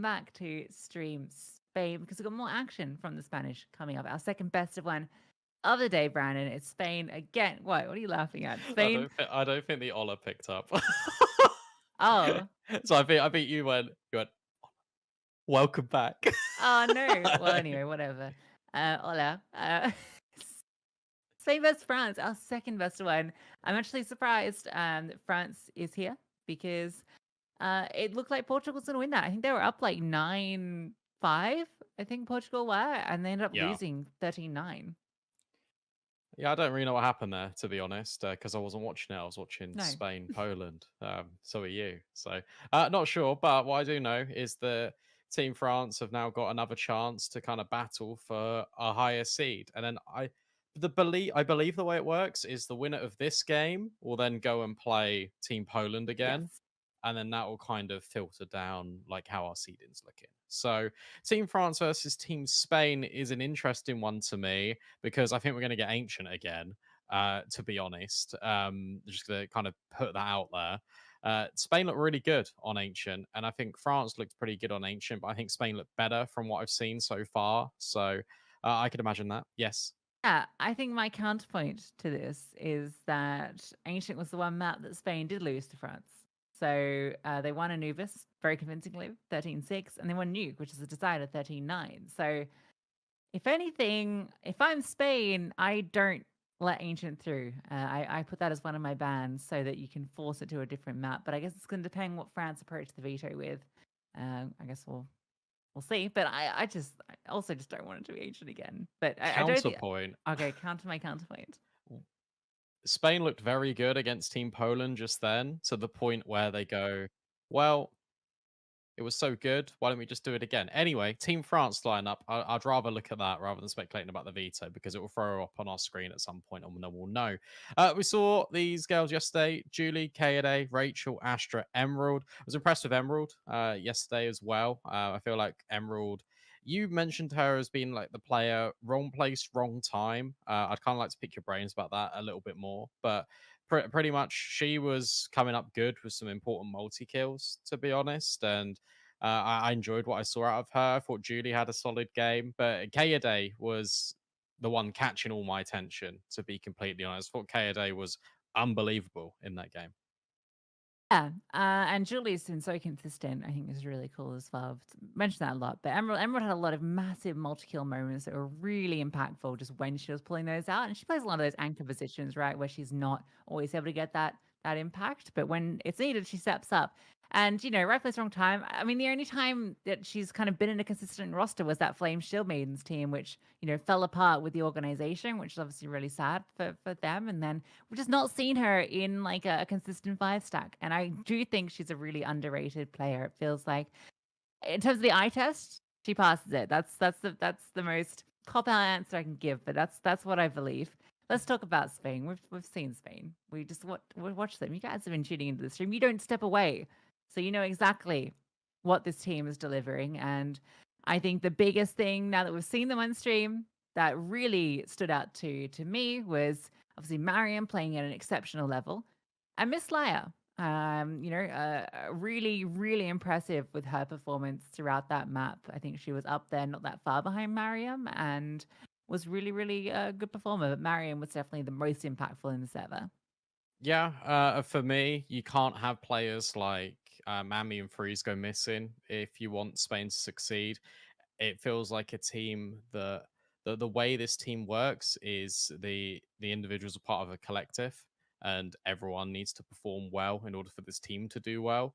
back to stream Spain because we've got more action from the Spanish coming up. Our second best of one of the day, Brandon. It's Spain again. What? What are you laughing at? Spain? I don't think the Ola picked up. Oh, So I think you went welcome back. oh no. Well, anyway, whatever. Hola. Spain versus France, our second best one. I'm actually surprised that France is here because it looked like Portugal was going to win that. I think they were up like 9-5. I think Portugal were, and they ended up Yeah. losing 13-9. Yeah, I don't really know what happened there, to be honest, because I wasn't watching it. I was watching No. Spain, Poland. So are you. So not sure, but what I do know is that Team France have now got another chance to kind of battle for a higher seed. And then I believe the way it works is the winner of this game will then go and play Team Poland again, Yes. and then that will kind of filter down like how our seeding's looking. So Team France versus Team Spain is an interesting one to me because I think we're going to get ancient again. To be honest, just to kind of put that out there. Spain looked really good on ancient, and I think France looked pretty good on ancient, but I think Spain looked better from what I've seen so far. So I could imagine that. Yes. Yeah, I think my counterpoint to this is that Ancient was the one map that Spain did lose to France. So they won Anubis very convincingly, 13-6, and they won Nuke, which is a decider, 13-9. So if anything, if I'm Spain, I don't let Ancient through. I put that as one of my bans so that you can force it to a different map. But I guess it's going to depend what France approach the veto with. I guess we'll see. But I also just don't want it to be Ancient again. But I don't think. Counterpoint. Okay, counter my counterpoint. Spain looked very good against Team Poland just then, to the point where they go, well, it was so good. Why don't we just do it again? Anyway, Team France lineup. I'd rather look at that rather than speculating about the veto because it will throw up on our screen at some point and then we'll know. We saw these girls yesterday: Julie, Kaede, Rachel, Astra, Emerald. I was impressed with Emerald yesterday as well. I feel like Emerald. You mentioned her as being like the player, wrong place, wrong time. I'd kind of like to pick your brains about that a little bit more, but pretty much she was coming up good with some important multi kills, to be honest. And I enjoyed what I saw out of her. I thought Julie had a solid game, but Kaede was the one catching all my attention, to be completely honest. I thought Kaede was unbelievable in that game. Yeah, and Julie's been so consistent. I think is really cool as well. I've mentioned that a lot, but Emerald had a lot of massive multi-kill moments that were really impactful just when she was pulling those out. And she plays a lot of those anchor positions, right, where she's not always able to get that impact, but when it's needed, she steps up. And right place, wrong time. I mean, the only time that she's kind of been in a consistent roster was that Flame Shield Maidens team, which fell apart with the organization, which is obviously really sad for them. And then we've just not seen her in like a consistent 5 stack. And I do think she's a really underrated player. It feels like, in terms of the eye test, she passes it. That's the most cop out answer I can give, but that's what I believe. Let's talk about Spain. We've seen Spain. We watch them. You guys have been tuning into the stream. You don't step away, so you know exactly what this team is delivering. And I think the biggest thing now that we've seen them on stream that really stood out to me was obviously Mariam playing at an exceptional level, and Miss Laya. Really, really impressive with her performance throughout that map. I think she was up there, not that far behind Mariam, and was really, really a good performer. But Mariam was definitely the most impactful in the server. Yeah, for me, you can't have players like Mammy and Freeze go missing if you want Spain to succeed. It feels like a team that the way this team works is the individuals are part of a collective, and everyone needs to perform well in order for this team to do well.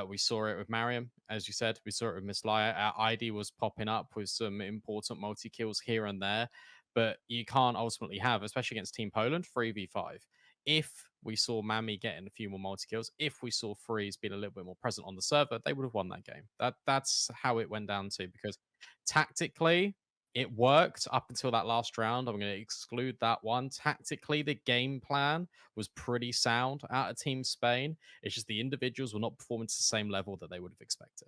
We saw it with Mariam, as you said. We saw it with Miss Laya. Our ID was popping up with some important multi kills here and there, but you can't ultimately have, especially against Team Poland, 3v5. If we saw Mammy getting a few more multi kills, if we saw Freeze being a little bit more present on the server, they would have won that game. That's how it went down to, because tactically it worked up until that last round. I'm going to exclude that one. Tactically, the game plan was pretty sound out of Team Spain. It's just the individuals were not performing to the same level that they would have expected.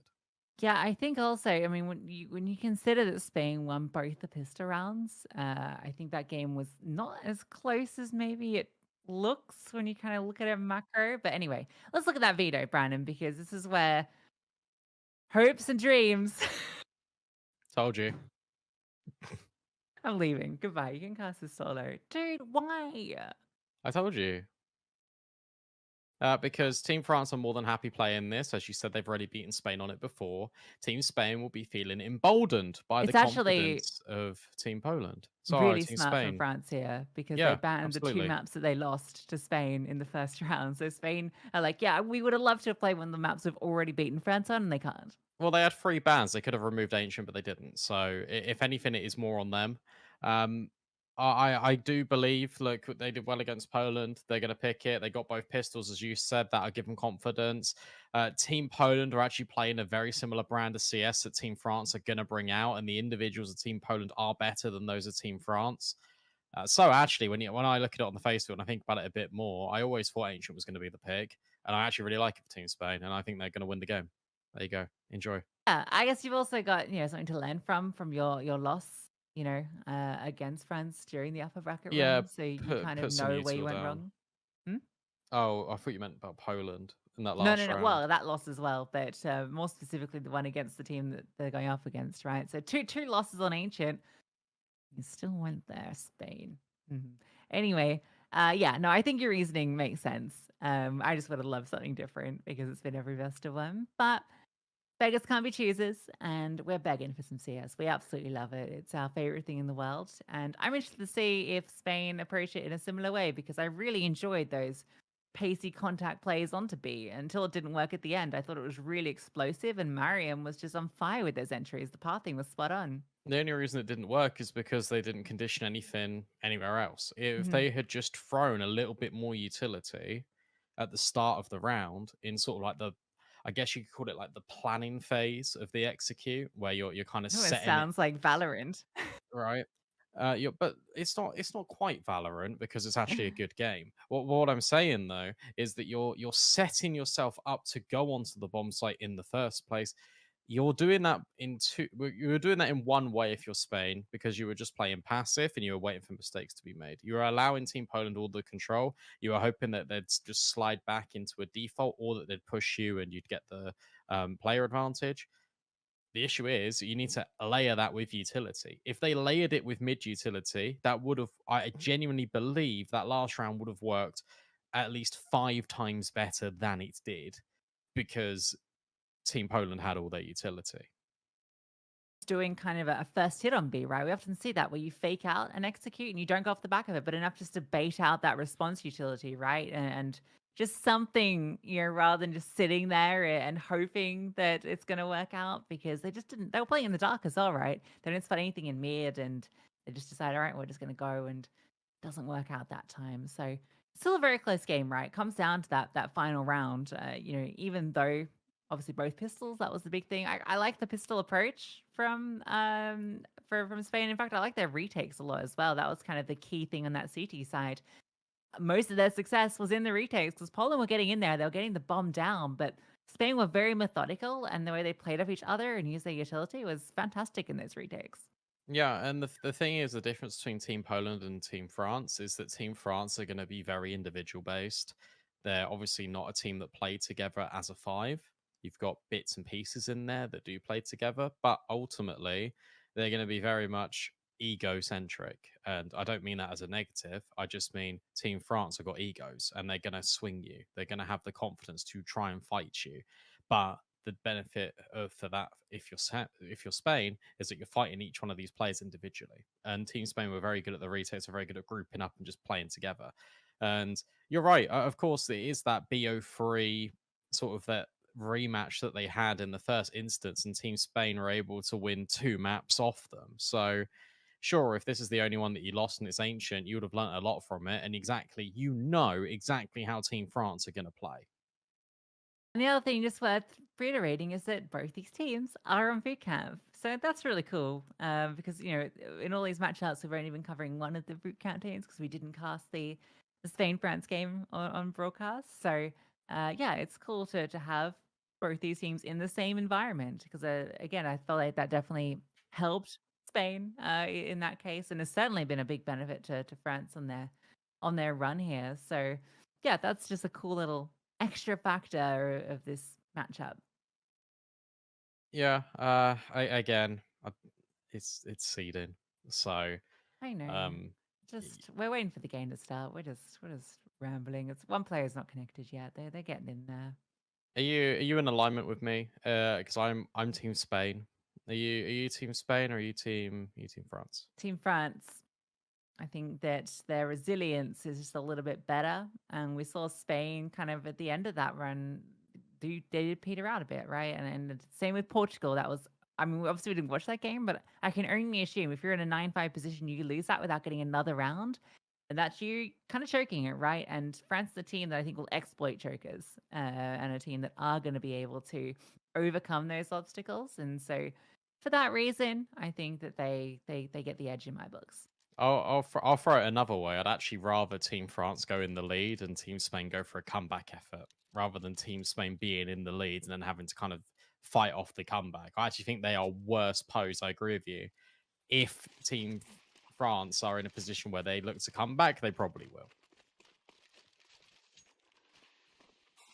Yeah, I think also, I mean, when you consider that Spain won both the pistol rounds, I think that game was not as close as maybe it looks when you kind of look at it macro. But anyway, let's look at that veto, Brandon, because this is where Hopes and dreams. Told you. I'm leaving. Goodbye. You can cast this solo. Dude, why? I told you. Because Team France are more than happy playing this. As you said, they've already beaten Spain on it before. Team Spain will be feeling emboldened by the It's actually confidence of Team Poland. Sorry, really Team smart from Spain. France here because they Yeah, banned the 2 absolutely. maps that they lost to Spain in the first round. So Spain are like, yeah, we would have loved to have played one of the maps we've already beaten France on, and they can't. Well, they had 3 bans. They could have removed Ancient, but they didn't. So, if anything, it is more on them. Um, I do believe, look, they did well against Poland. They're going to pick it. They got both pistols, as you said. That'll give them confidence. Team Poland are actually playing a very similar brand of CS that Team France are going to bring out, and the individuals of Team Poland are better than those of Team France. So actually, when I look at it on the face of it and I think about it a bit more, I always thought Ancient was going to be the pick, and I actually really like it for Team Spain, and I think they're going to win the game. There you go. Enjoy. Yeah, I guess you've also got, something to learn from your loss, against France during the upper bracket Yeah, run. So you put kind of put some know where you util went down. wrong. Hmm? Oh, I thought you meant about Poland in that No, no, last no. round. Well, that loss as well, but more specifically the one against the team that they're going up against, right? So two losses on Ancient. You still went there, Spain. Mhm. Anyway, yeah, no, I think your reasoning makes sense. I just would have loved something different because it's been every best of one. But beggars can't be choosers, and we're begging for some CS. We absolutely love it. It's our favorite thing in the world. And I'm interested to see if Spain approach it in a similar way because I really enjoyed those pacey contact plays onto B until it didn't work at the end. I thought it was really explosive, and Mariam was just on fire with those entries. The pathing was spot on. The only reason it didn't work is because they didn't condition anything anywhere else. If Mhm. they had just thrown a little bit more utility at the start of the round in sort of like I guess you could call it like the planning phase of the execute, where you're kind of Oh, it setting it sounds like Valorant. right. But it's not quite Valorant because it's actually a good game. What I'm saying though is that you're setting yourself up to go onto the bomb site in the first place. You're doing that you were doing that in one way if you're Spain because you were just playing passive and you were waiting for mistakes to be made. You were allowing Team Poland all the control. You were hoping that they'd just slide back into a default or that they'd push you and you'd get the player advantage. The issue is you need to layer that with utility. If they layered it with mid utility, that would have, I genuinely believe that last round would have worked at least 5 times better than it did because Team Poland had all their utility. Doing kind of a first hit on B, right? We often see that where you fake out and execute and you don't go off the back of it, but enough just to bait out that response utility, right? And just something, rather than just sitting there and hoping that it's going to work out because they just didn't, they were playing in the dark as well, right? They didn't spot anything in mid and they just decided, all right, we're just going to go, and it doesn't work out that time. So still a very close game, right? It comes down to that final round. Even though obviously both pistols, that was the big thing. I like the pistol approach from Spain. In fact, I like their retakes a lot as well. That was kind of the key thing on that CT side. Most of their success was in the retakes because Poland were getting in there, they were getting the bomb down, but Spain were very methodical, and the way they played off each other and used their utility was fantastic in those retakes. Yeah, and the thing is, the difference between Team Poland and Team France is that Team France are going to be very individual based. They're obviously not a team that play together as a five. You've got bits and pieces in there that do play together, but ultimately they're going to be very much egocentric. And I don't mean that as a negative. I just mean Team France have got egos and they're going to swing you. They're going to have the confidence to try and fight you. But the benefit of for that if you're Spain is that you're fighting each one of these players individually. And Team Spain were very good at the retakes, are very good at grouping up and just playing together. And you're right, of course, it is that BO3 sort of that rematch that they had in the first instance, and Team Spain were able to win 2 maps off them. So sure, if this is the only one that you lost and it's ancient, you would have learnt a lot from it, and exactly how Team France are going to play. And the other thing just worth reiterating is that both these teams are on boot camp. So that's really cool because, in all these matchups, we've only been covering one of the boot camp teams because we didn't cast the Spain France game on broadcast. So, yeah, it's cool to have both these teams in the same environment because, again, I felt like that definitely helped Spain in that case, and has certainly been a big benefit to France on their run here. So, yeah, that's just a cool little extra factor of this matchup. Yeah. It's seeding, so I know. um, y- Just we're waiting for the game to start. We're just rambling. It's one player's not connected yet. They're getting in there. are you in alignment with me? Because I'm Team Spain. Are you Team Spain or are you Team France? Team France. I think that their resilience is just a little bit better. And we saw Spain kind of at the end of that run, they did peter out a bit, right? And same with Portugal. That was, I mean, obviously we didn't watch that game, but I can only assume if you're in a 9-5 position, you lose that without getting another round. And that's you kind of choking it, right? And France is a team that I think will exploit chokers and a team that are going to be able to overcome those obstacles. And so for that reason, I think that they get the edge in my books. I'll throw it another way. I'd actually rather Team France go in the lead and Team Spain go for a comeback effort rather than Team Spain being in the lead and then having to kind of fight off the comeback. I actually think they are worse posed. I agree with you. If Team France are in a position where they look to come back, they probably will.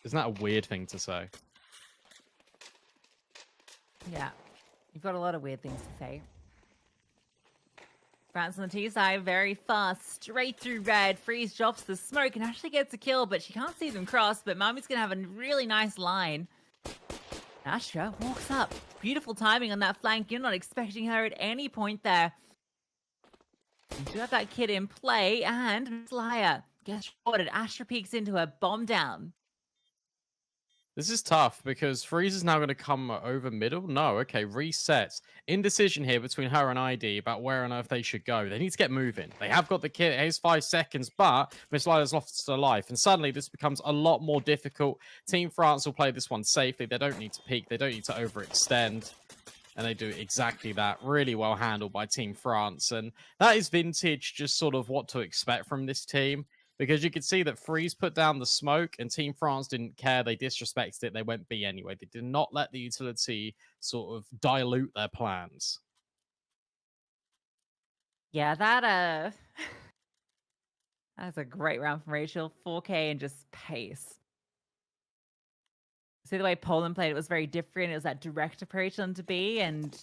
Isn't that a weird thing to say? Yeah. You've got a lot of weird things to say. France on the T side, very fast, straight through red. Freeze drops the smoke and actually gets a kill, but she can't see them cross. But Mami's going to have a really nice line. Astra walks up. Beautiful timing on that flank. You're not expecting her at any point there. You do have that kid in play, and Slayer gets shorted. Astra peeks into her, bomb down. This is tough because Freeze is now going to come over middle. No, okay, resets. Indecision here between her and ID about where on earth they should go. They need to get moving. They have got the kit. Here's 5 seconds, but Miss Lila's lost her life. And suddenly this becomes a lot more difficult. Team France will play this one safely. They don't need to peek. They don't need to overextend. And they do exactly that. Really well handled by Team France. And that is vintage, just sort of what to expect from this team. Because you could see that Freeze put down the smoke and Team France didn't care. They disrespected it. They went B anyway. They did not let the utility sort of dilute their plans. Yeah, that's a great round from Rachel. 4K and just pace. See the way Poland played, it was very different. It was that direct approach onto B, and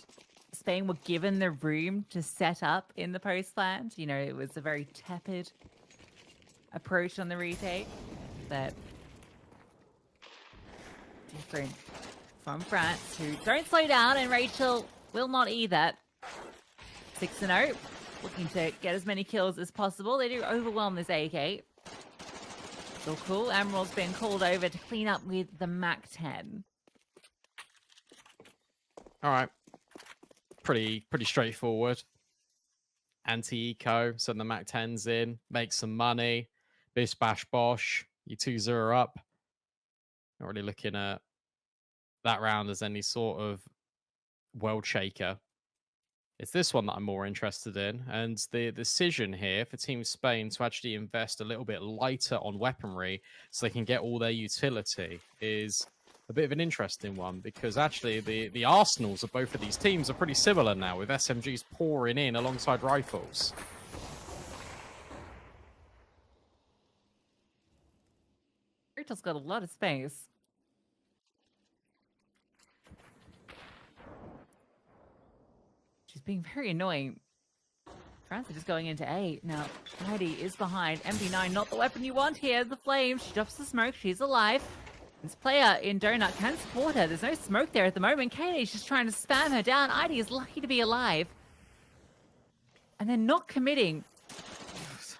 Spain were given the room to set up in the post plant. You know, it was a very tepid approach on the retake that different from France, who don't slow down, and Rachel will not either. 6-0, looking to get as many kills as possible. They do overwhelm this AK. So cool. Emerald's been called over to clean up with the MAC-10. All right. Pretty straightforward. Anti-eco, send the MAC-10s in, make some money. Bish bash bosh. You 2-0 up. Not really looking at that round as any sort of world shaker. It's this one that I'm more interested in, and the decision here for Team Spain to actually invest a little bit lighter on weaponry so they can get all their utility is a bit of an interesting one, because actually the arsenals of both of these teams are pretty similar now, with SMGs pouring in alongside rifles. Rachel's got a lot of space. She's being very annoying. France are just going into A. Now, Heidi is behind. MP9, not the weapon you want here. The flame. She drops the smoke. She's alive. This player in Donut can support her. There's no smoke there at the moment. Katie's just trying to spam her down. Heidi is lucky to be alive. And they're not committing.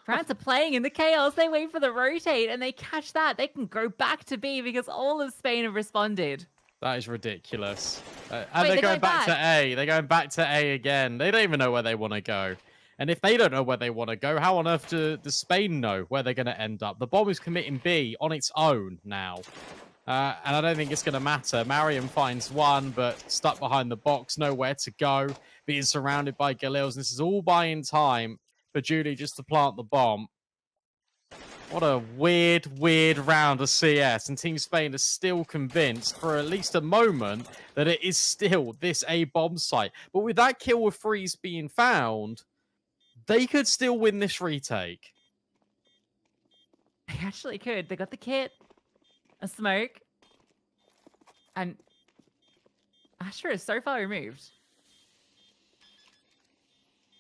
France are playing in the chaos. They wait for the rotate and they catch that. They can go back to B because all of Spain have responded. That is ridiculous. And Wait, they're going back to A. They're going back to A again. They don't even know where they want to go. And if they don't know where they want to go, how on earth does Spain know where they're going to end up? The bomb is committing B on its own now. And I don't think it's going to matter. Mariam finds one, but stuck behind the box, nowhere to go. Being surrounded by Galils. This is all buying time for Julie just to plant the bomb. What a weird round of CS. And Team Spain is still convinced for at least a moment that it is still this A bomb site. But with that kill with Freeze being found, they could still win this retake. They actually could. They got the kit, a smoke, and Astra is so far removed.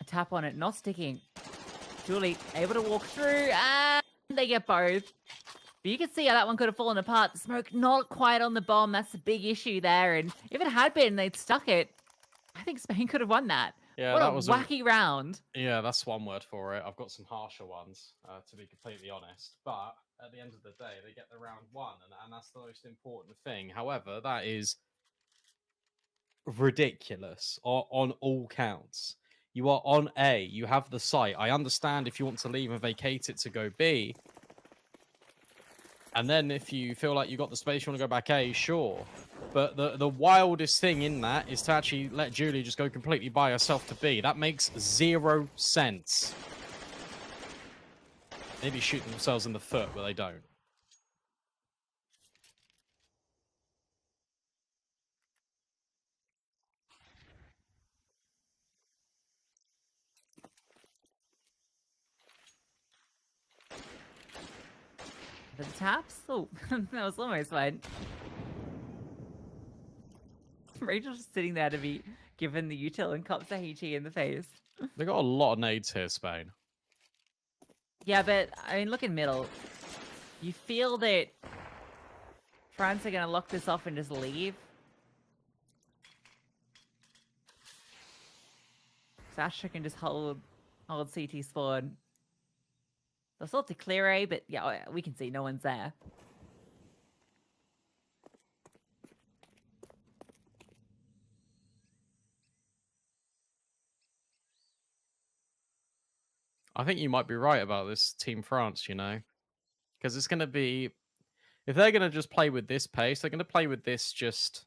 A tap on it, not sticking. Julie able to walk through, and they get both. But you can see how that one could have fallen apart. The smoke not quite on the bomb. That's the big issue there. And if it had been, they'd stuck it. I think Spain could have won that. Yeah, what that a was wacky round. Yeah, that's one word for it. I've got some harsher ones, to be completely honest. But at the end of the day, they get the round one, and that's the most important thing. However, that is ridiculous on all counts. You are on A, you have the site. I understand if you want to leave and vacate it to go B. And then if you feel like you got the space, you want to go back A, sure. But the wildest thing in that is to actually let Julie just go completely by herself to B. That makes 0 sense. Maybe shoot themselves in the foot, but they don't. The taps? Oh, that was almost fine. Rachel's just sitting there to be given the util and cops a HE in the face. They got a lot of nades here, Spain. Yeah, but I mean, look in middle. You feel that France are going to lock this off and just leave. Sasha can just hold CT spawn. They'll still have to clear A, but yeah, we can see no one's there. I think you might be right about this Team France, you know? Because it's going to be... If they're going to just play with this pace, they're going to play with this just...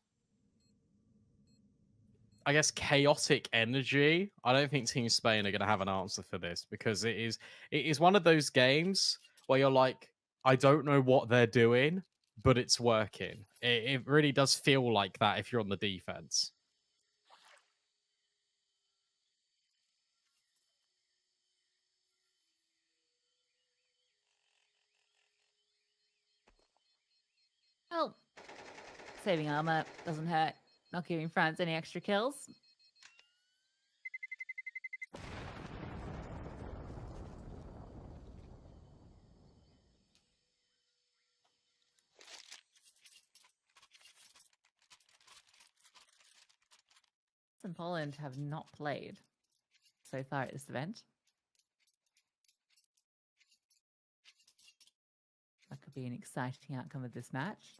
I guess chaotic energy. I don't think Team Spain are going to have an answer for this, because it is one of those games where you're like, I don't know what they're doing, but it's working. It really does feel like that if you're on the defense. Well, saving armor doesn't hurt. Not giving France any extra kills. And Poland have not played so far at this event. That could be an exciting outcome of this match.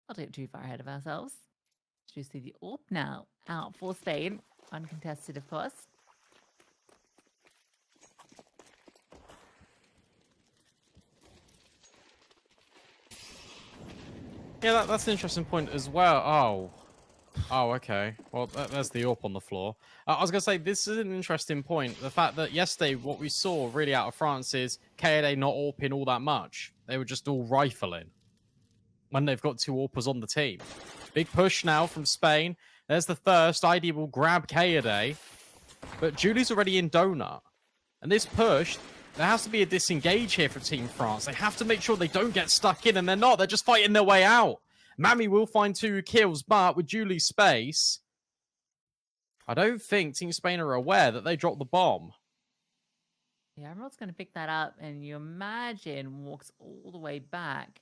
Not get too far ahead of ourselves. Do you see the AWP now out for Spain? Uncontested, of course. Yeah, that's an interesting point as well. Oh, okay. Well, there's the AWP on the floor. I was going to say, this is an interesting point. The fact that yesterday, what we saw really out of France is KDA not AWPing all that much. They were just all rifling when they've got 2 AWPers on the team. Big push now from Spain. There's the first. ID will grab KDA. But Julie's already in Donut. And this push, there has to be a disengage here for Team France. They have to make sure they don't get stuck in, and they're not. They're just fighting their way out. Mami will find 2 kills, but with Julie's space, I don't think Team Spain are aware that they dropped the bomb. Yeah, Emerald's going to pick that up, and you imagine walks all the way back.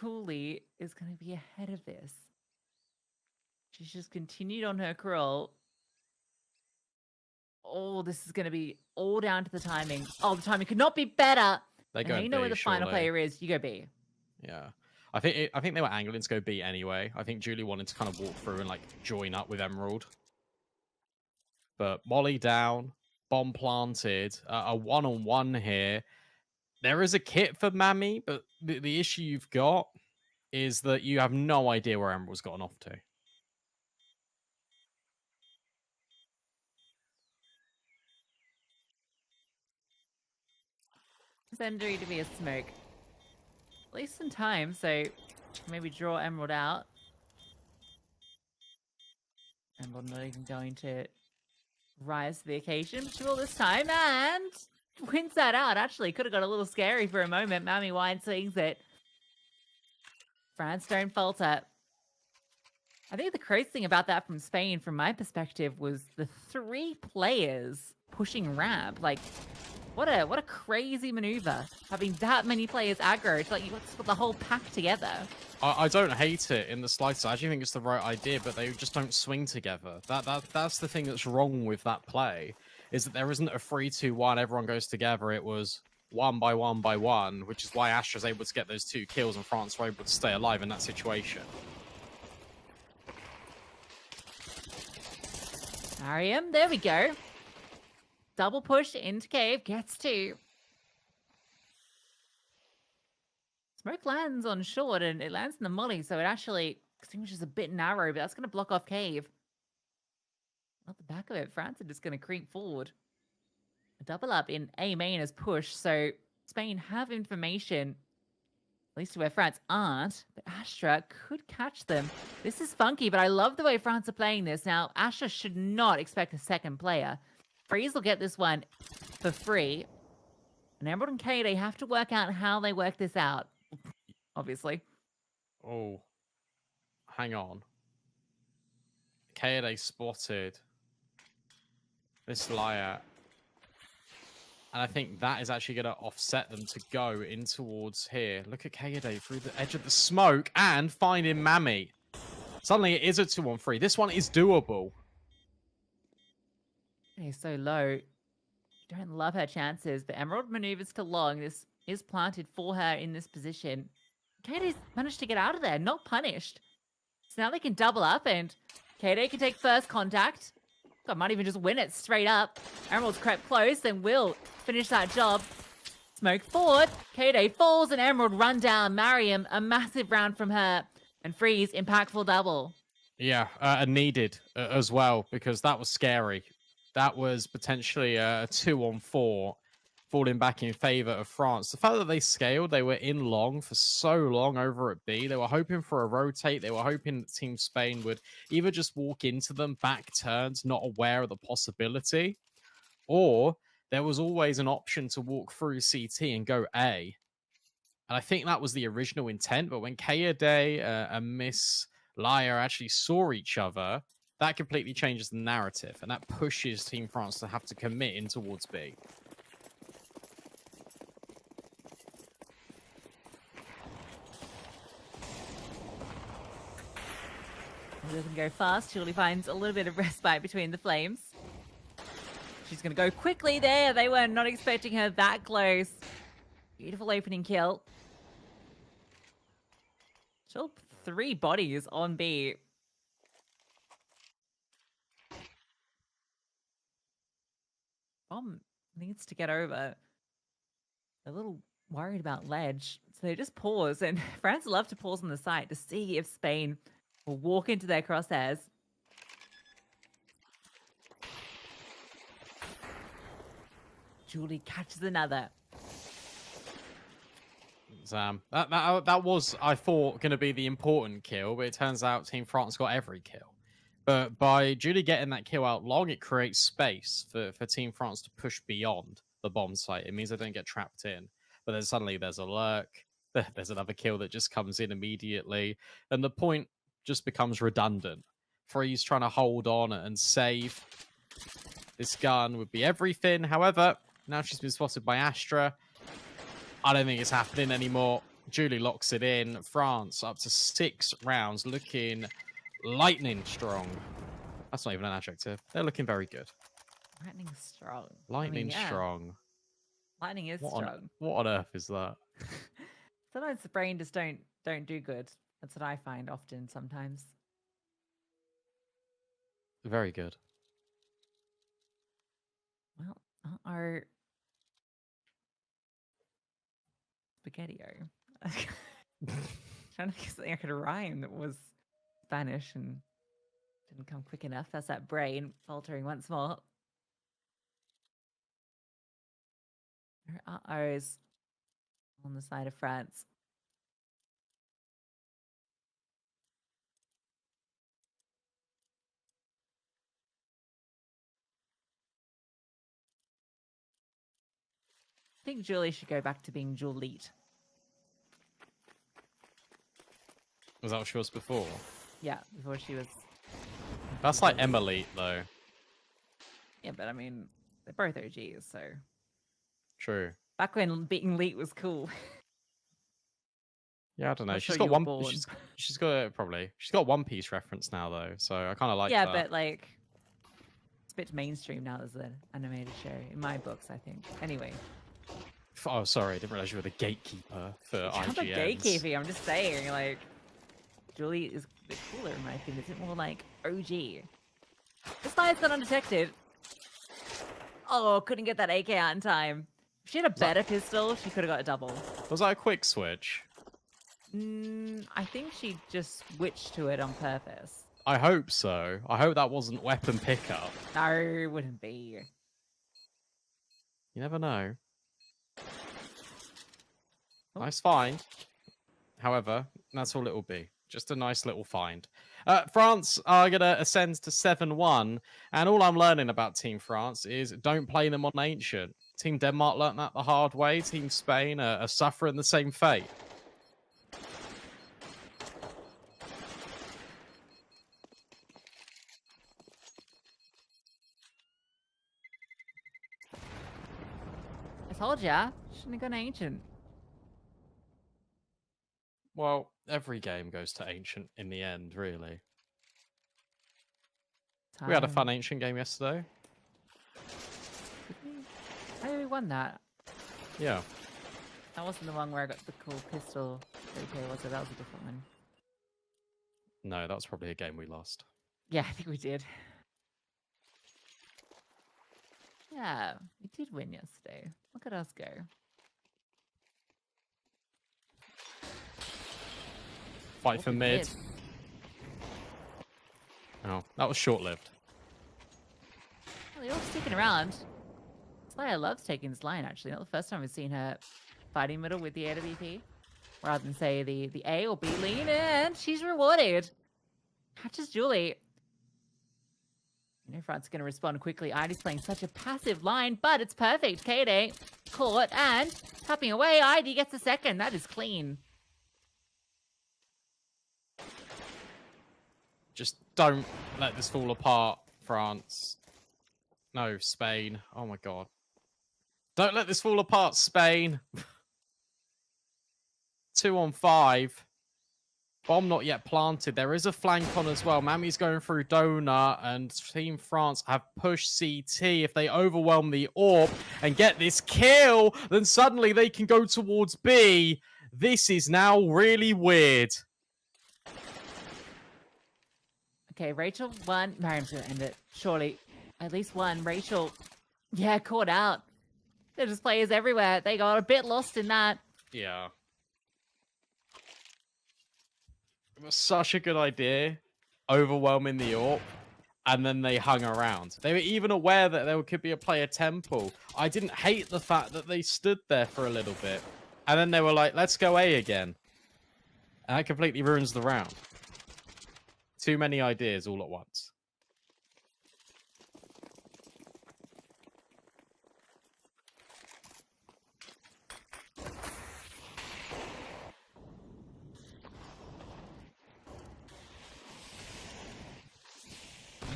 Julie is going to be ahead of this. She's just continued on her crawl. Oh, this is going to be all down to the timing. Oh, the timing could not be better. They go you know where the final player is. You go B. Yeah. I think they were angling to go B anyway. I think Julie wanted to kind of walk through and like join up with Emerald. But Molly down, bomb planted, a one-on-one here. There is a kit for Mami, but the issue you've got is that you have no idea where Emerald's gotten off to. Secondary to be a smoke. At least some time, so maybe draw Emerald out. Emerald not even going to rise to the occasion. But she will this time, and wins that out. Actually, could have got a little scary for a moment. Mami Wine swings it. France don't falter. I think the crazy thing about that from Spain, from my perspective, was the 3 players pushing ramp. Like, what a crazy maneuver, having that many players aggro to let's put the whole pack together. I don't hate it in the slightest. I actually think it's the right idea, but they just don't swing together. That's the thing that's wrong with that play, is that there isn't a 3-2-1, everyone goes together. It was 1 by 1 by 1, which is why Astra's able to get those 2 kills and France were able to stay alive in that situation. Mariam, there we go. Double push into cave, gets 2. Smoke lands on short, and it lands in the molly, so it actually extinguishes a bit narrow, but that's going to block off cave. At the back of it, France are just going to creep forward. A double up in A main as push, so Spain have information, at least to where France aren't, but Astra could catch them. This is funky, but I love the way France are playing this. Now, Astra should not expect a second player. Freeze will get this one for free. And Emerald and K, they have to work out how they work this out, obviously. Oh, hang on. Kaede spotted this Liar. And I think that is actually going to offset them to go in towards here. Look at Kaede through the edge of the smoke and finding Mami. Suddenly it is a 2-on-3. This one is doable. He's so low. Don't love her chances, but Emerald maneuvers to long. This is planted for her in this position. Kade's managed to get out of there, not punished. So now they can double up, and Kade can take first contact. God, might even just win it straight up. Emerald's crept close and will finish that job. Smoke forward. Kade falls, and Emerald run down. Mariam, a massive round from her. And Freeze, impactful double. Yeah, and needed as well, because that was scary. That was potentially a 2-on-4 falling back in favor of France. The fact that they scaled, they were in long for so long over at B. They were hoping for a rotate. They were hoping that Team Spain would either just walk into them back turns, not aware of the possibility, or there was always an option to walk through CT and go A. And I think that was the original intent, but when Kaede and Miss Liar actually saw each other, that completely changes the narrative, and that pushes Team France to have to commit in towards B. It doesn't go fast. Julie finds a little bit of respite between the flames. She's going to go quickly there. They were not expecting her that close. Beautiful opening kill. Still 3 bodies on B. Bomb needs to get over. A little worried about ledge. So they just pause, and France love to pause on the site to see if Spain will walk into their crosshairs. Julie catches another. That was, I thought, going to be the important kill, but it turns out Team France got every kill. But by Julie getting that kill out long, it creates space for Team France to push beyond the bomb site. It means they don't get trapped in. But then suddenly there's a lurk. There's another kill that just comes in immediately. And the point just becomes redundant. Freeze trying to hold on and save. This gun would be everything. However, now she's been spotted by Astra. I don't think it's happening anymore. Julie locks it in. France up to 6 rounds, looking lightning strong. That's not even an adjective. They're looking very good. Lightning strong. Lightning strong. Lightning is strong. What on earth is that? Sometimes the brain just don't do good. That's what I find often sometimes. Very good. Well, our spaghetti-o. Trying to get something I could rhyme that was Spanish and didn't come quick enough. That's that brain faltering once more. There are O's on the side of France. I think Julie should go back to being Juliet. Was that what she was before? Yeah, before she was. That's like Emily, though. Yeah, but I mean, they're both OGs, so. True. Back when being elite was cool. Yeah, I don't know. Not She's sure got you were one. born. She's got probably. She's got One Piece reference now though, so I kind of like Yeah, that. but like, it's a bit mainstream now as an animated show in my books, I think. Anyway, Oh, sorry, I didn't realize you were the gatekeeper for I'm not IGNs. gatekeeping. I'm just saying, like, Julie is a bit cooler in my opinion. It's more like OG. This guy's gone undetected. Oh, couldn't get that AK out in time. If she had a better pistol, she could have got a double. Was that a quick switch? I think she just switched to it on purpose. I hope so. I hope that wasn't weapon pickup. No, it wouldn't be. You never know. Oh. Nice find. However, that's all it will be. Just a nice little find. France are going to ascend to 7-1. And all I'm learning about Team France is don't play them on Ancient. Team Denmark learnt that the hard way. Team Spain are suffering the same fate. I told ya. Shouldn't have gone Ancient. Well, every game goes to Ancient in the end, really. We had a fun Ancient game yesterday. How did we won that? Yeah. That wasn't the one where I got the cool pistol. Okay, was it? That was a different one. No, that's probably a game we lost. Yeah, I think we did. Yeah, we did win yesterday. Look at us go. Fight for mid. Oh, that was short-lived. Well, they're all sticking around. Slayer loves taking this line, actually. Not the first time we've seen her fighting middle with the AWP. Rather than say the A or B lean, and she's rewarded. Catches Julie. You know, France going to respond quickly. ID's playing such a passive line, but it's perfect. K-Day caught and tapping away. ID gets a second. That is clean. Just don't let this fall apart, France. No, Spain. Oh my god. Don't let this fall apart, Spain. 2-on-5. Bomb not yet planted. There is a flank on as well. Mami's going through Donut, and Team France have pushed CT. If they overwhelm the AWP and get this kill, then suddenly they can go towards B. This is now really weird. Okay, Rachel won. Mariam's going to end it. Surely. At least one. Rachel, yeah, caught out. There's just players everywhere. They got a bit lost in that. Yeah. It was such a good idea, overwhelming the AWP, and then they hung around. They were even aware that there could be a player temple. I didn't hate the fact that they stood there for a little bit, and then they were like, let's go A again. And that completely ruins the round. Too many ideas all at once.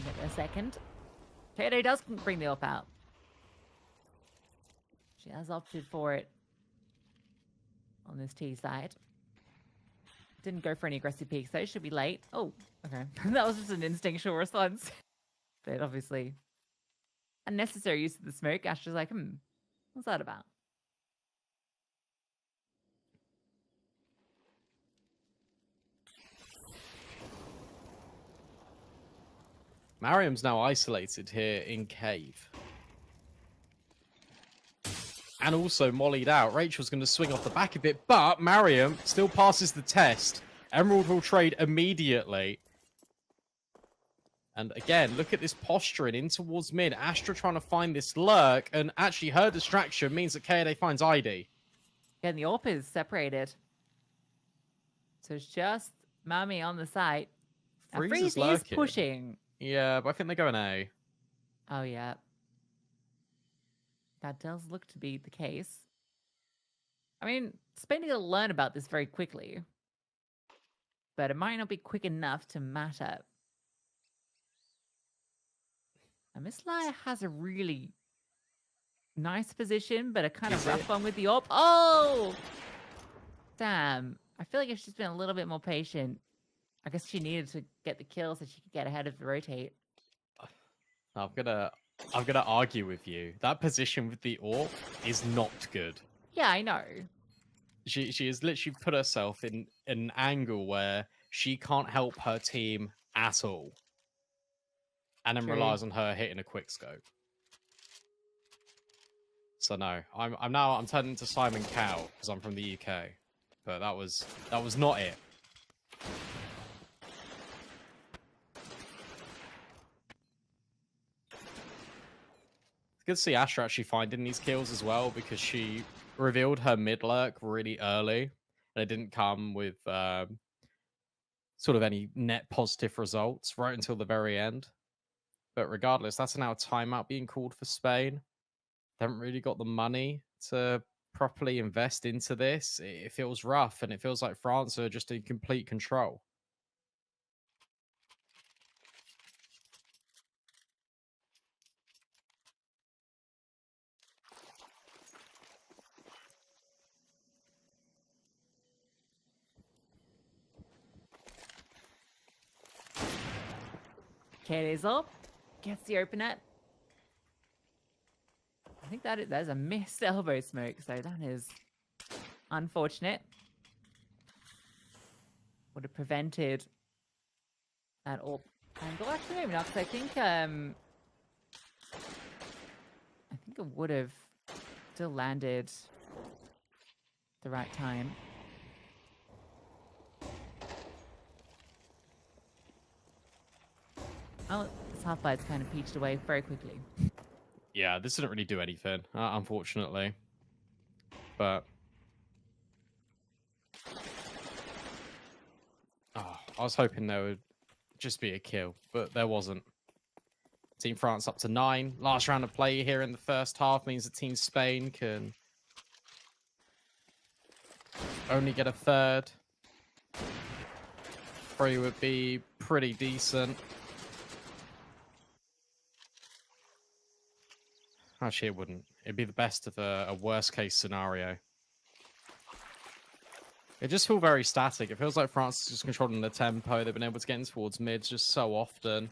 Get a second. Kato does bring the AWP out. She has opted for it on this T side. Didn't go for any aggressive peeks, though. Should be late. Oh, okay. That was just an instinctual response. But obviously, unnecessary use of the smoke. Ash was like, what's that about? Mariam's now isolated here in cave. And also mollied out. Rachel's going to swing off the back of it, but Mariam still passes the test. Emerald will trade immediately. And again, look at this posturing in towards mid. Astra trying to find this lurk, and actually her distraction means that KD finds ID. And the AWP is separated. So it's just Mami on the site. Freeze is pushing. Yeah, but I think they're going A. Oh, yeah. That does look to be the case. I mean, Spain are going to learn about this very quickly. but it might not be quick enough to matter. And Miss Laia has a really nice position, but a kind of rough one with the AWP. Oh! Damn. I feel like if she's been a little bit more patient, I guess she needed to get the kill so she could get ahead of the rotate. I'm gonna argue with you. That position with the AWP is not good. Yeah, I know. She has literally put herself in an angle where she can't help her team at all. And then relies on her hitting a quick scope. So no, I'm turning into Simon Cowell because I'm from the UK. But that was not it. It's good to see Astra actually finding these kills as well, because she revealed her mid lurk really early, and it didn't come with sort of any net positive results right until the very end. But regardless, that's now a timeout being called for Spain. They haven't really got the money to properly invest into this. It feels rough, and it feels like France are just in complete control. Kaylee's up. Gets the opener. I think there's a missed elbow smoke, so that is unfortunate. Would have prevented that AWP angle. Actually, maybe not, because I think it would have still landed the right time. Oh, this half-bite's kind of peached away very quickly. Yeah, this didn't really do anything, unfortunately. But I was hoping there would just be a kill, but there wasn't. Team France up to 9. Last round of play here in the first half means that Team Spain can only get a third. Probably would be pretty decent. Actually, it wouldn't. It'd be the best of a worst case scenario. It just feels very static. It feels like France is just controlling the tempo. They've been able to get in towards mids just so often.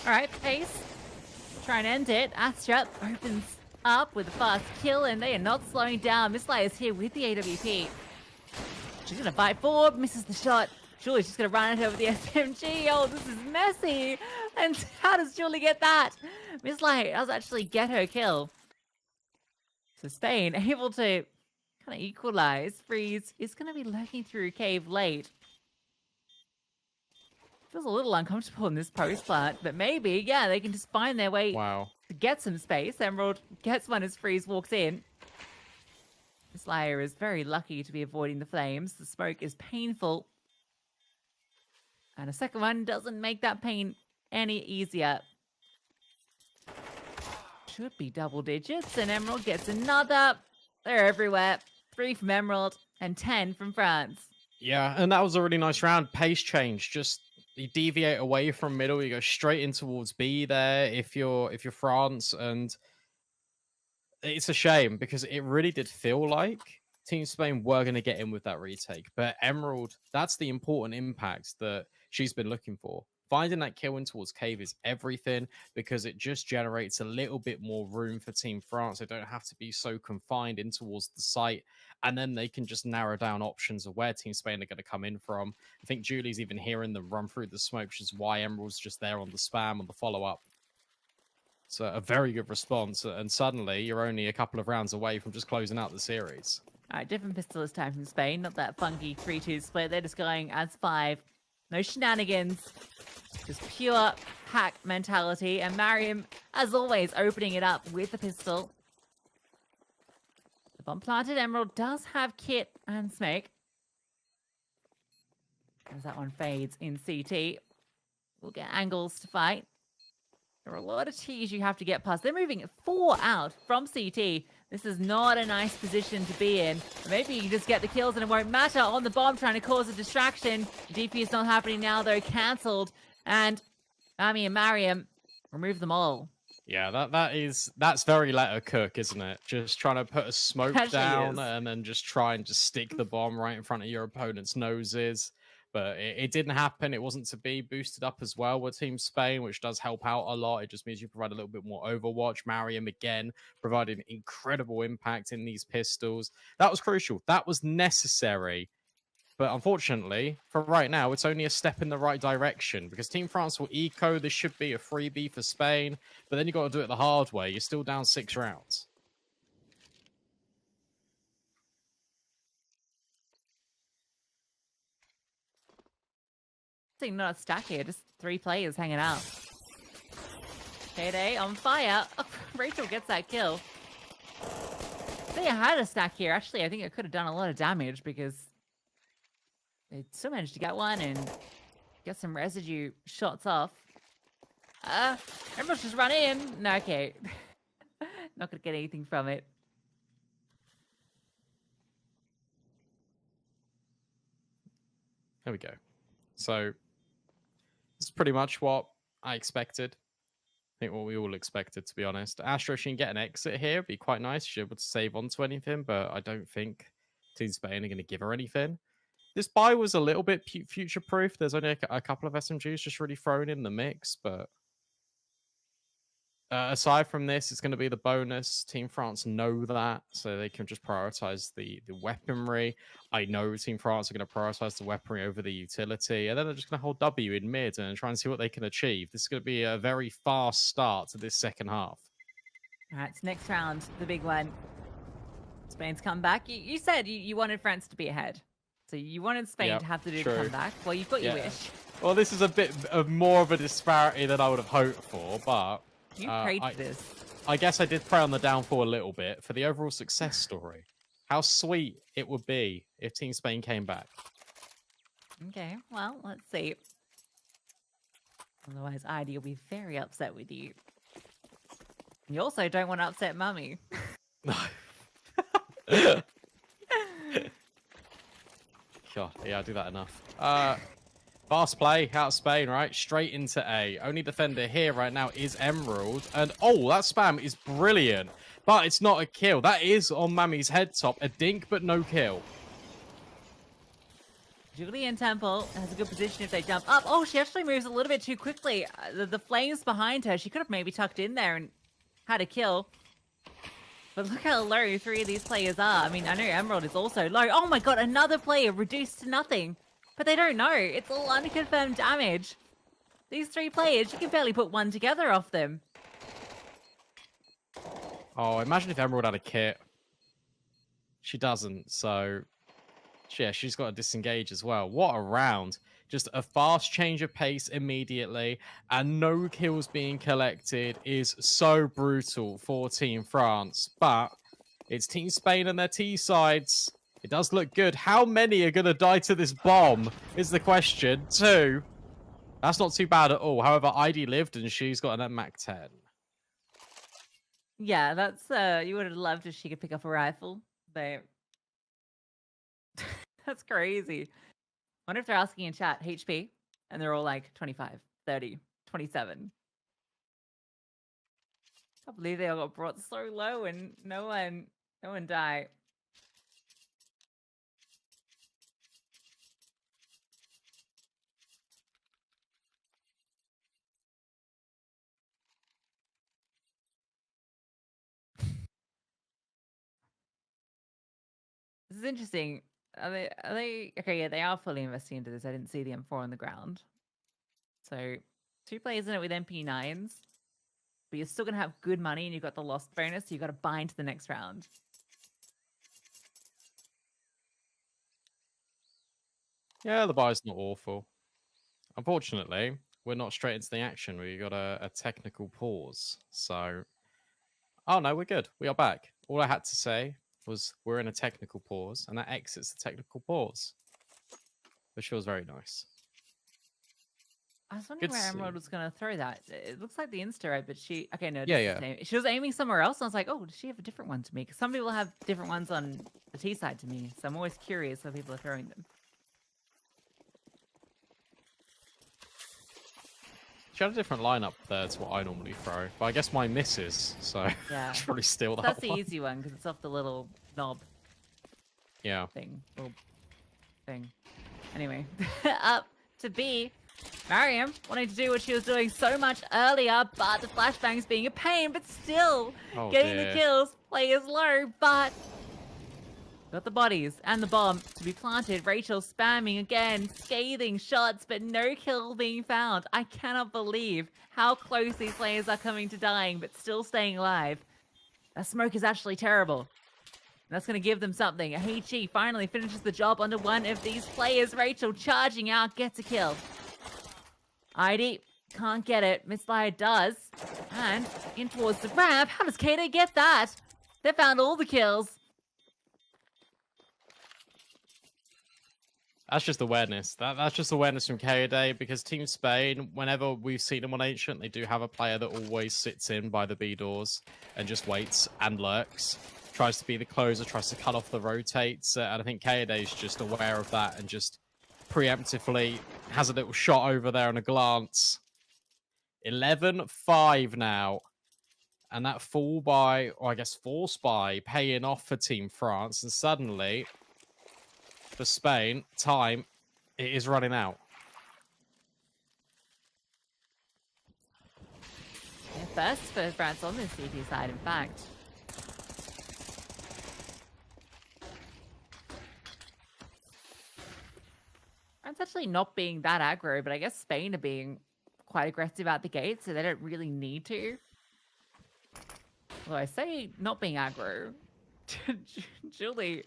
All right, Pace. Try and end it. Astra opens up with a fast kill, and they are not slowing down. Miss Laia is here with the AWP. She's going to fight forward, misses the shot. Surely she's going to run it over the SMG. Oh, this is messy. And how does Julie get that? Miss Laia does actually get her kill. So Spain able to kind of equalize. Freeze is going to be lurking through cave late. Feels a little uncomfortable in this post plant, but maybe, yeah, they can just find their way to get some space. Emerald gets one as Freeze walks in. Miss Laia is very lucky to be avoiding the flames. The smoke is painful. And a second one doesn't make that pain any easier. Should be double digits, and Emerald gets another. They're everywhere. 3 from Emerald and 10 from France. Yeah, and that was a really nice round. Pace change. Just you deviate away from middle, you go straight in towards B there if you're France, and it's a shame because it really did feel like Team Spain were going to get in with that retake. But Emerald, that's the important impact that she's been looking for. Finding that kill in towards cave is everything, because it just generates a little bit more room for Team France. They don't have to be so confined in towards the site, and then they can just narrow down options of where Team Spain are going to come in from. I think Julie's even hearing them run through the smoke, which is why Emerald's just there on the spam, on the follow-up. So a very good response, and suddenly you're only a couple of rounds away from just closing out the series. All right, different pistol this time from Spain. Not that funky 3-2 split. They're just going as 5. No shenanigans. Just pure pack mentality. And Mariam, as always, opening it up with the pistol. The bomb planted Emerald does have kit and smoke. As that one fades in CT. We'll get angles to fight. There are a lot of T's you have to get past. They're moving 4 out from CT. This is not a nice position to be in. Maybe you can just get the kills and it won't matter on the bomb, trying to cause a distraction. DP is not happening now, though. Cancelled. And Mami and Mariam remove them all. Yeah, that's very let her cook, isn't it? Just trying to put a smoke Actually down is. and then just try and just stick the bomb right in front of your opponent's noses. But it didn't happen. It wasn't to be. Boosted up as well with Team Spain, which does help out a lot. It just means you provide a little bit more Overwatch. Mariam again providing incredible impact in these pistols. That was crucial. That was necessary. But unfortunately, for right now, it's only a step in the right direction because Team France will eco. This should be a freebie for Spain. But then you got to do it the hard way. You're still down 6 rounds. Not a stack here, just 3 players hanging out. Payday on fire. Oh, Rachel gets that kill. I think I had a stack here. Actually, I think it could have done a lot of damage because they still managed to get one and get some residue shots off. Everyone's just run in. No, okay. Not gonna get anything from it. There we go. So it's pretty much what I expected. I think what we all expected, to be honest. Astro, she can get an exit here. It'd be quite nice. She's able to save onto anything, but I don't think Team Spain are going to give her anything. This buy was a little bit future-proof. There's only a couple of SMGs just really thrown in the mix, but aside from this, it's going to be the bonus. Team France know that, so they can just prioritize the weaponry. I know Team France are going to prioritize the weaponry over the utility, and then they're just going to hold W in mid and try and see what they can achieve. This is going to be a very fast start to this second half. All right, it's next round, the big one. Spain's comeback. You said you wanted France to be ahead. So you wanted Spain to have to do the comeback. Well, you've got your wish. Well, this is a bit of more of a disparity than I would have hoped for, but you prayed for this. I guess I did pray on the downfall a little bit for the overall success story. How sweet it would be if Team Spain came back. Okay, well, let's see. Otherwise, ID will be very upset with you. You also don't want to upset Mummy. God, yeah, I do that enough. Fast play out of Spain, right? Straight into A. Only defender here right now is Emerald. And, oh, that spam is brilliant. But it's not a kill. That is on Mami's head top. A dink, but no kill. Julian Temple has a good position if they jump up. Oh, she actually moves a little bit too quickly. The flames behind her. She could have maybe tucked in there and had a kill. But look how low 3 of these players are. I mean, I know Emerald is also low. Oh my god, another player reduced to nothing. But they don't know. It's all unconfirmed damage. These 3 players, you can barely put one together off them. Oh, imagine if Emerald had a kit. She doesn't, so... Yeah, she's got to disengage as well. What a round. Just a fast change of pace immediately, and no kills being collected is so brutal for Team France. But it's Team Spain and their T sides. It does look good. How many are going to die to this bomb is the question. 2. That's not too bad at all. However, ID lived, and she's got an MAC 10. Yeah, that's... you would have loved if she could pick up a rifle. But... That's crazy. I wonder if they're asking in chat HP and they're all like 25, 30, 27. I can't believe they all got brought so low and no one died. This is interesting. Are they okay? Yeah, they are fully investing into this. I didn't see the M4 on the ground. So 2 players in it with MP9s, but you're still gonna have good money, and you've got the lost bonus. So you got to buy into the next round. Yeah, the buy's not awful. Unfortunately, we're not straight into the action. We got a technical pause. So, oh no, we're good. We are back. All I had to say was we're in a technical pause, and that exits the technical pause, which feels very nice. I was wondering Good where to Emerald see. was going to throw that. It looks like the insta right, but she. Okay, no, Yeah, just yeah. the same. She was aiming somewhere else. And I was like, oh, does she have a different one to me? Because some people have different ones on the T side to me. So I'm always curious how people are throwing them. She had a different lineup there to what I normally throw, but I guess mine misses, so Yeah. I should probably steal that That's the one. easy one because it's off the little knob Yeah. thing. Little thing. Anyway, up to B. Mariam wanting to do what she was doing so much earlier, but the flashbang's being a pain, but still Oh getting the dear. kills. Players low, but got the bodies and the bomb to be planted. Rachel spamming again, scathing shots, but no kill being found. I cannot believe how close these players are coming to dying, but still staying alive. That smoke is actually terrible. And that's going to give them something. HE finally finishes the job under one of these players. Rachel charging out, gets a kill. ID can't get it. Misfire does. And in towards the ramp. How does Kato get that? They found all the kills. That's just awareness. That's just awareness from K-Day, because Team Spain, whenever we've seen them on Ancient, they do have a player that always sits in by the B doors and just waits and lurks. Tries to be the closer, tries to cut off the rotates, and I think K-Day is just aware of that and just preemptively has a little shot over there and a glance. 11-5 now. And that fall by, or I guess force by, paying off for Team France. And suddenly, for Spain, time it is running out. Yeah, first for France on this CT side, in fact. France actually not being that aggro, but I guess Spain are being quite aggressive out the gate, so they don't really need to. Well, I say not being aggro. Julie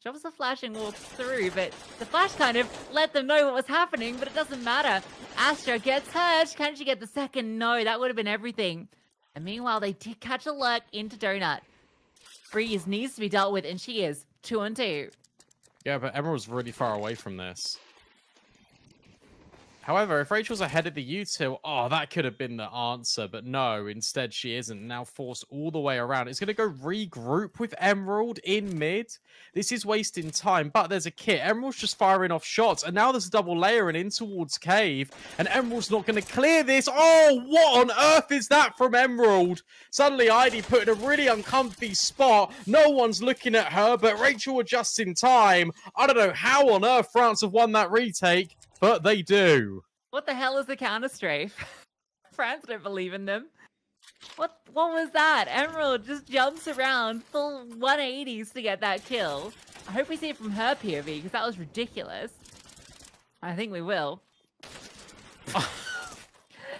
drops a flash and walks through, but the flash kind of let them know what was happening, but it doesn't matter. Astra gets hurt. Can she get the second? No, that would have been everything. And meanwhile, they did catch a lurk into Donut. Freeze needs to be dealt with, and she is 2-2. Yeah, but Emerald's really far away from this. However, if Rachel's ahead of the util, oh, that could have been the answer. But no, instead she isn't. Now forced all the way around. It's going to go regroup with Emerald in mid. This is wasting time, but there's a kit. Emerald's just firing off shots. And now there's a double layer and in towards Cave. And Emerald's not going to clear this. Oh, what on earth is that from Emerald? Suddenly, ID put in a really uncomfy spot. No one's looking at her, but Rachel adjusts in time. I don't know how on earth France have won that retake, but they do. What the hell is the counter strafe? France don't believe in them. What was that? Emerald just jumps around full 180s to get that kill. I hope we see it from her POV because that was ridiculous. I think we will.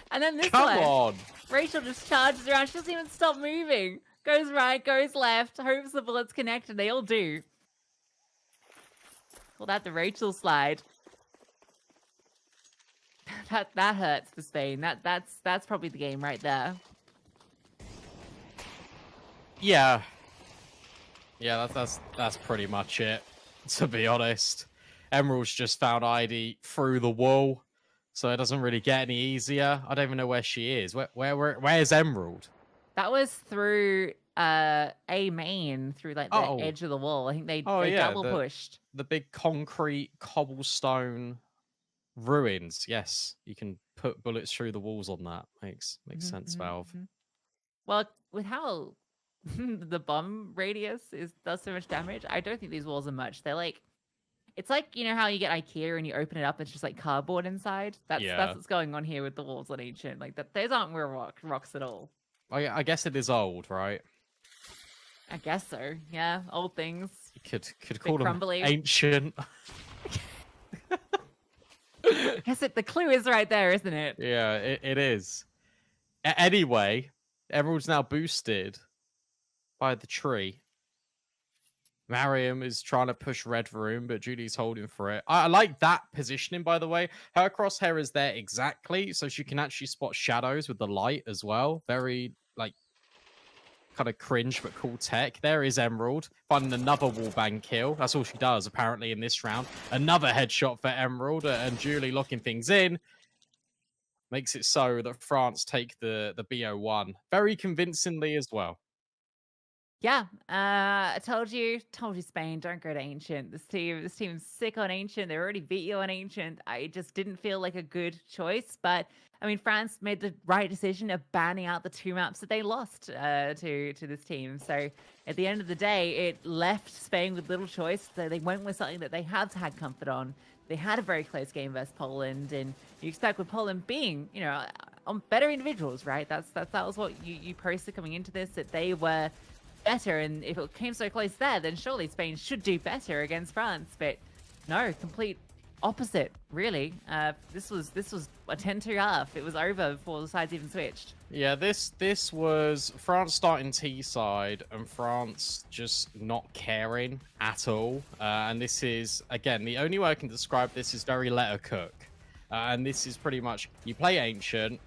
And then this Come one. on. Rachel just charges around. She doesn't even stop moving. Goes right, goes left, hopes the bullets connect, and they all do. Call that the Rachel slide. That hurts for Spain. That's probably the game right there. Yeah. Yeah, that's pretty much it, to be honest. Emerald's just found ID through the wall, so it doesn't really get any easier. I don't even know where she is. Where's Emerald? That was through a main, through like the edge of the wall. I think they double pushed. The big concrete cobblestone ruins. Yes, you can put bullets through the walls on that. Makes sense, Valve. Well, with how the bomb radius does so much damage, I don't think these walls are much. They're like, it's like, you know how you get IKEA and you open it up, it's just like cardboard inside. That's what's going on here with the walls on Ancient. Like that, those aren't real rocks at all. I guess it is old, right? I guess so. Yeah, old things. You could call them crumbly. ancient. I guess the clue is right there, isn't it? Yeah, it is. Anyway, Emerald's now boosted by the tree. Mariam is trying to push red room, but Julie's holding for it. I like that positioning, by the way. Her crosshair is there exactly, so she can actually spot shadows with the light as well. Very, like, kind of cringe, but cool tech. There is Emerald, finding another wallbang kill. That's all she does, apparently, in this round. Another headshot for Emerald, and Julie locking things in. makes it so that France take the BO1 very convincingly as well. Yeah, I told you Spain, don't go to Ancient. This team's sick on Ancient. They already beat you on Ancient. I just didn't feel like a good choice. But I mean, France made the right decision of banning out the two maps that they lost to this team. So at the end of the day, it left Spain with little choice. So they went with something that they had had comfort on. They had a very close game versus Poland, and you expect with Poland being, on better individuals, right? That was what you posted coming into this, that they were better. And if it came so close there, then surely Spain should do better against France. But no, complete opposite, really. This was a 10-2 half. It was over before the sides even switched. Yeah, this was France starting T side and France just not caring at all. And this is, again, the only way I can describe this is very let her cook. And this is pretty much, you play Ancient,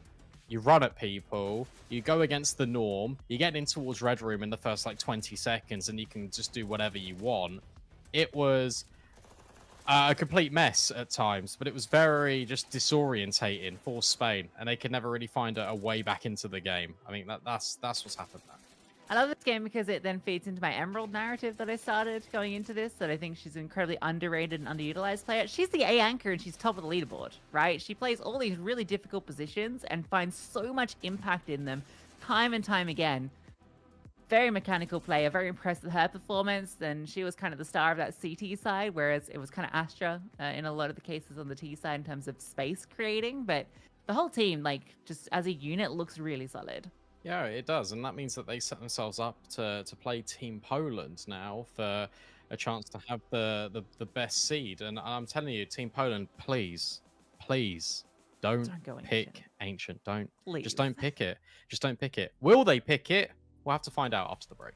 you run at people, you go against the norm, you get in towards Red Room in the first like 20 seconds and you can just do whatever you want. It was a complete mess at times, but it was very just disorientating for Spain, and they could never really find a way back into the game. I mean, that's what's happened there. I love this game because it then feeds into my Emerald narrative that I started going into this, that I think she's an incredibly underrated and underutilized player. She's the A anchor and she's top of the leaderboard, right? She plays all these really difficult positions and finds so much impact in them time and time again. Very mechanical player, very impressed with her performance. Then she was kind of the star of that CT side, whereas it was kind of Astra in a lot of the cases on the T side in terms of space creating. But the whole team, like, just as a unit, looks really solid. Yeah, it does, and that means that they set themselves up to play Team Poland now for a chance to have the best seed. And I'm telling you, Team Poland, please don't Don't go pick Ancient. Don't Please. just don't pick it. Just don't pick it. Will they pick it? We'll have to find out after the break.